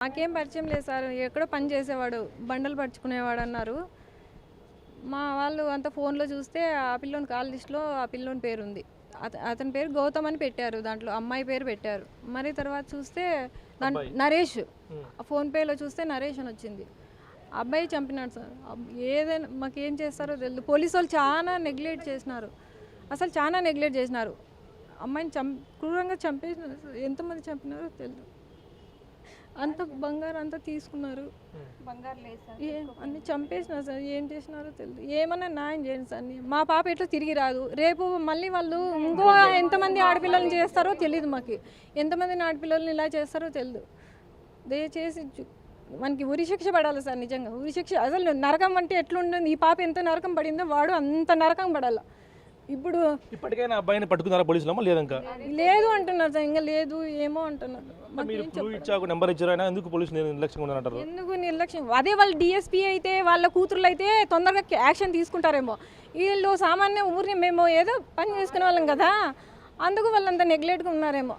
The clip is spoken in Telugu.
నాకేం పరిచయం లేదు సార్. ఎక్కడో పని చేసేవాడు, బండలు పరుచుకునేవాడు అన్నారు. మా వాళ్ళు అంత ఫోన్లో చూస్తే ఆ పిల్లోని కాల్ లిస్ట్లో ఆ పిల్లోని పేరు ఉంది. అతని పేరు గౌతమ్ అని పెట్టారు, దాంట్లో అమ్మాయి పేరు పెట్టారు. మరి తర్వాత చూస్తే నరేష్, ఫోన్పేలో చూస్తే నరేష్ అని వచ్చింది. అబ్బాయి చంపినాడు సార్. ఏదైనా మాకేం చేస్తారో తెలియదు. పోలీసు వాళ్ళు చాలా నెగ్లెక్ట్ చేసినారు, అసలు చాలా నెగ్లెక్ట్ చేసినారు. అమ్మాయిని క్రూరంగా చంపేసినారు సార్. ఎంతమంది చంపినారో తెలియదు. అంత బంగారు అంతా తీసుకున్నారు, అన్ని చంపేసినారు సార్. ఏం చేసినారో తెలియదు. ఏమన్నా న్యాయం చేయండి సార్. మా పాప ఎట్లా తిరిగి రాదు. రేపు మళ్ళీ వాళ్ళు ఇంకో ఎంతమంది ఆడపిల్లల్ని చేస్తారో తెలియదు. మాకు ఎంతమందిని ఆడపిల్లల్ని ఇలా చేస్తారో తెలియదు. దయచేసి మనకి ఉరి శిక్ష పడాలి సార్. నిజంగా ఉరి శిక్ష. అసలు నరకం అంటే ఎట్లుంటుంది, ఈ పాప ఎంత నరకం పడిందో వాడు అంత నరకం పడాలి. ఇప్పుడు ఇప్పటికైనా అబ్బాయిని పట్టుకున్నారా పోలీసులు? లేదు ఇంకా లేదు అంటున్నారు సార్. ఇంకా లేదు ఏమో అంటున్నారు. నెంబర్ ఇచ్చారు అయినా ఎందుకు పోలీసులు నిర్లక్ష్యంగా ఉన్నారంటారు? ఎందుకు నిర్లక్ష్యం? అదే వాళ్ళు డిఎస్పీ అయితే వాళ్ళ కూతుర్లు అయితే తొందరగా యాక్షన్ తీసుకుంటారేమో. వీళ్ళు సామాన్య ఊరిని మేము ఏదో పని చేసుకునే వాళ్ళం కదా, అందుకు వాళ్ళంతా నెగ్లెక్ట్గా ఉన్నారేమో.